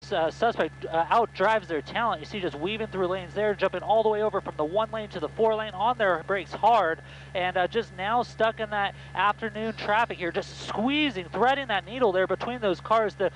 suspect outdrives their talent. You see just weaving through lanes there, jumping all the way over from the 1 lane to the 4 lane on their brakes hard, and just now stuck in that afternoon traffic here, just squeezing, threading that needle there between those cars. The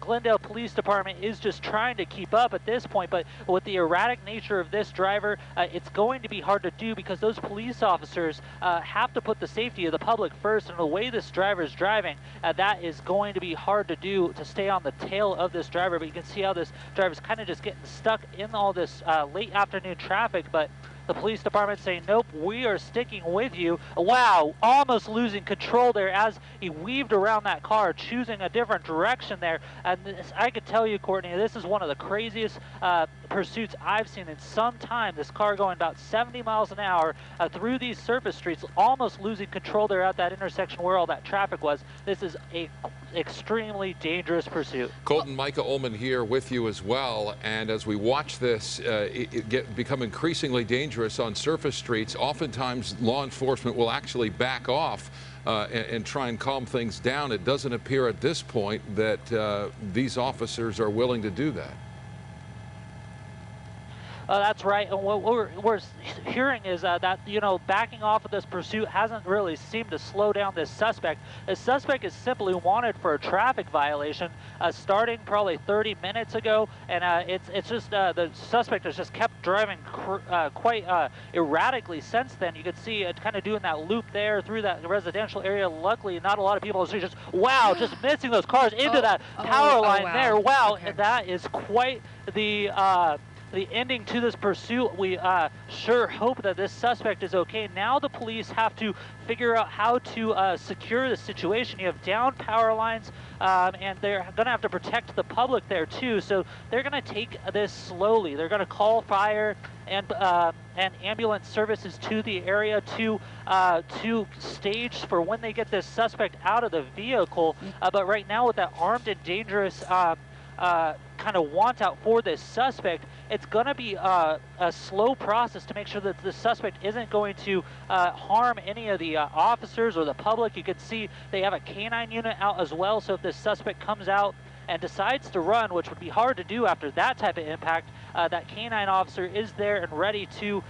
Glendale Police Department is just trying to keep up at this point, but with the erratic nature of this driver, it's going to be hard to do because those police officers have to put the safety of the public first, and the way this driver is driving, that is going to be hard to do, to stay on the tail of this driver. But you can see how this driver is kind of just getting stuck in all this late afternoon traffic, but the police department saying, nope, we are sticking with you. Wow, almost losing control there as he weaved around that car, choosing a different direction there. And this, I could tell you, Courtney, this is one of the craziest pursuits I've seen in some time. This car going about 70 miles an hour through these surface streets, almost losing control there at that intersection where all that traffic was. This is a extremely dangerous pursuit. Colton, Micah Ullman here with you as well. And as we watch this become increasingly dangerous on surface streets, oftentimes law enforcement will actually back off and try and calm things down. It doesn't appear at this point that these officers are willing to do that. That's right, and what we're hearing is that, you know, backing off of this pursuit hasn't really seemed to slow down this suspect. The suspect is simply wanted for a traffic violation starting probably 30 minutes ago, and it's just the suspect has just kept driving quite erratically since then. You could see it kind of doing that loop there through that residential area. Luckily, not a lot of people are just, wow, just missing those cars into that power line there. Wow, okay. That is quite the ending to this pursuit. We sure hope that this suspect is okay. Now the police have to figure out how to secure the situation. You have down power lines, and they're going to have to protect the public there too. So they're going to take this slowly. They're going to call fire and ambulance services to the area to stage for when they get this suspect out of the vehicle. But right now, with that armed and dangerous kind of want out for this suspect, it's going to be a slow process to make sure that the suspect isn't going to harm any of the officers or the public. You can see they have a canine unit out as well, so if this suspect comes out and decides to run, which would be hard to do after that type of impact, that canine officer is there and ready to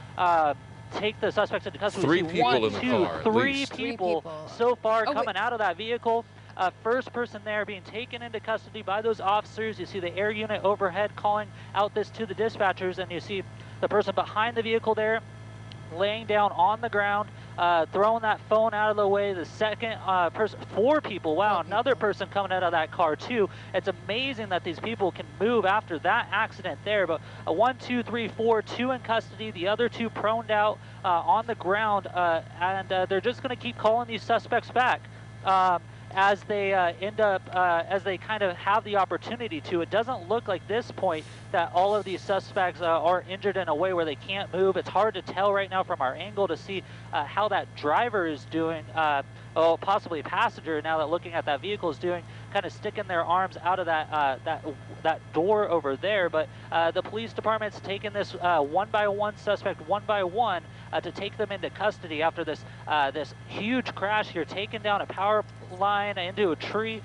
take the suspects into custody. Three people in the car, three people so far coming out of that vehicle. First person there being taken into custody by those officers. You see the air unit overhead calling out this to the dispatchers, and you see the person behind the vehicle there laying down on the ground, throwing that phone out of the way. The second person, 4 people, wow, another person coming out of that car too. It's amazing that these people can move after that accident there, but 1, 2, 3, 4, 2 in custody, the other 2 proned out on the ground, and they're just going to keep calling these suspects back. As they as they kind of have the opportunity to. It doesn't look like this point that all of these suspects are injured in a way where they can't move. It's hard to tell right now from our angle to see how that driver is doing, possibly a passenger now that looking at that vehicle is doing, kind of sticking their arms out of that door over there. But the police department's taking this one by one suspect, one by one, to take them into custody after this this huge crash here, taking down a power line into a tree.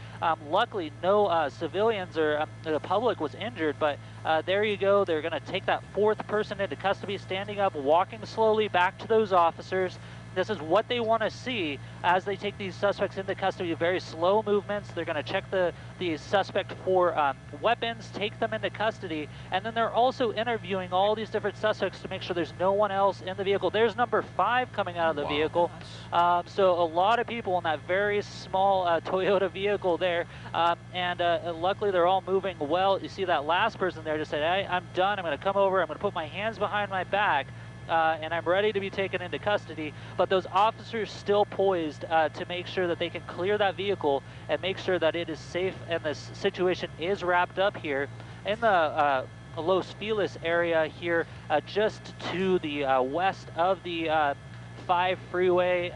Luckily, no civilians or the public was injured, but there you go. They're going to take that 4th person into custody, standing up, walking slowly back to those officers. This is what they want to see as they take these suspects into custody. Very slow movements. They're going to check the suspect for weapons, take them into custody, and then they're also interviewing all these different suspects to make sure there's no one else in the vehicle. There's number 5 coming out of the vehicle. So a lot of people in that very small Toyota vehicle there, and luckily they're all moving well. You see that last person there just said, hey, I'm done. I'm going to come over. I'm going to put my hands behind my back. And I'm ready to be taken into custody. But those officers still poised to make sure that they can clear that vehicle and make sure that it is safe and this situation is wrapped up here in the Los Feliz area here, just to the west of the 5 freeway,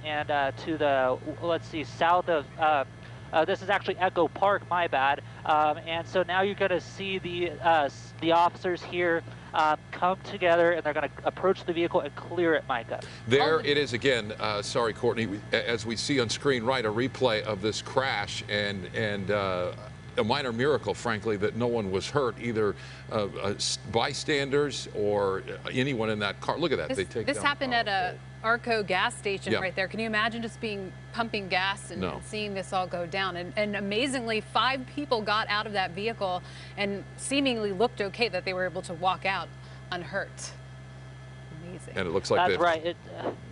and to the, let's see, south of this is actually Echo Park, my bad. And so now you're going to see the officers here come together, and they're going to approach the vehicle and clear it, Micah. There it is again. Sorry, Courtney. As we see on screen, right, a replay of this crash, and a minor miracle, frankly, that no one was hurt, either bystanders or anyone in that car. Look at that. This happened at a Arco gas station right there. Can you imagine just pumping gas and seeing this all go down? And amazingly, 5 people got out of that vehicle and seemingly looked okay, that they were able to walk out unhurt. Amazing. And it looks like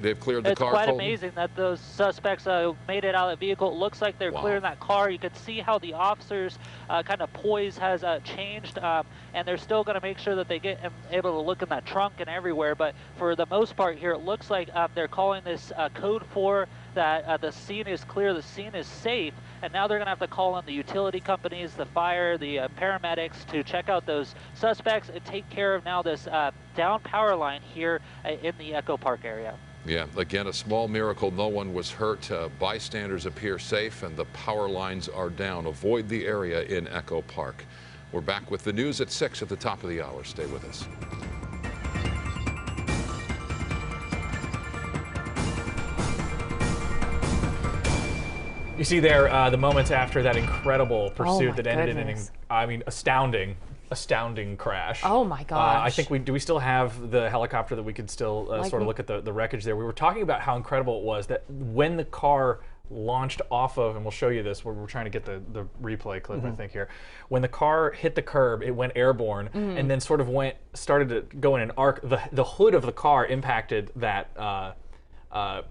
they've cleared the car. It's quite amazing that those suspects made it out of the vehicle. It looks like they're clearing that car. You can see how the officers' kind of poise has changed, and they're still going to make sure that they get able to look in that trunk and everywhere. But for the most part here, it looks like they're calling this code 4, that the scene is clear, the scene is safe, and now they're going to have to call in the utility companies, the fire, the paramedics to check out those suspects and take care of now this down power line here in the Echo Park area. Yeah, again, a small miracle. No one was hurt. Bystanders appear safe, and the power lines are down. Avoid the area in Echo Park. We're back with the news at 6 at the top of the hour. Stay with us. You see there the moments after that incredible pursuit that ended in an, astounding crash. Oh my gosh. I think do we still have the helicopter that we could still sort of look at the wreckage there? We were talking about how incredible it was that when the car launched off of, and we'll show you this, we're trying to get the replay clip, I think here. When the car hit the curb, it went airborne and then sort of started to go in an arc. The hood of the car impacted that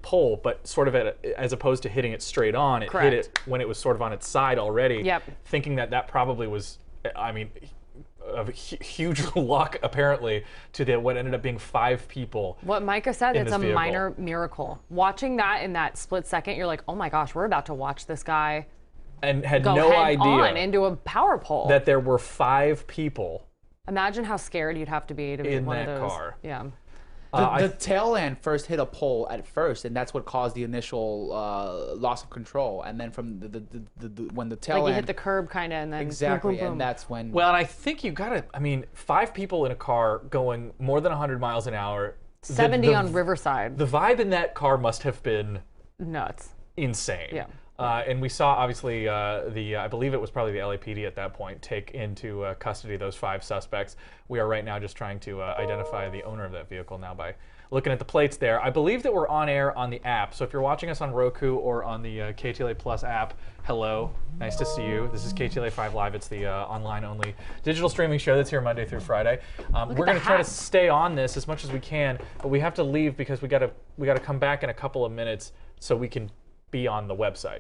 pole, but sort of as opposed to hitting it straight on, it hit it when it was sort of on its side already, thinking that probably was, I mean, of huge luck apparently to what ended up being 5 people. What Micah said, it's a minor miracle. Watching that in that split second, you're like, oh my gosh, we're about to watch this guy and had no idea into a power pole. That there were 5 people. Imagine how scared you'd have to be to be in one of those. Car. Yeah. The tail end first hit a pole at first, and that's what caused the initial loss of control. And then from when the tail end, you hit the curb kind of, and then exactly, boom, boom, boom. and that's when. Well, and I think you gotta. I mean, 5 people in a car going more than 100 miles an hour. 70 on Riverside. The vibe in that car must have been nuts, insane. Yeah. And we saw, obviously, I believe it was probably the LAPD at that point, take into custody those 5 suspects. We are right now just trying to identify the owner of that vehicle now by looking at the plates there. I believe that we're on air on the app. So if you're watching us on Roku or on the KTLA Plus app, hello, nice to see you. This is KTLA 5 Live. It's the online-only digital streaming show that's here Monday through Friday. We're going to try to stay on this as much as we can, but we have to leave because we got to come back in a couple of minutes so we can be on the website.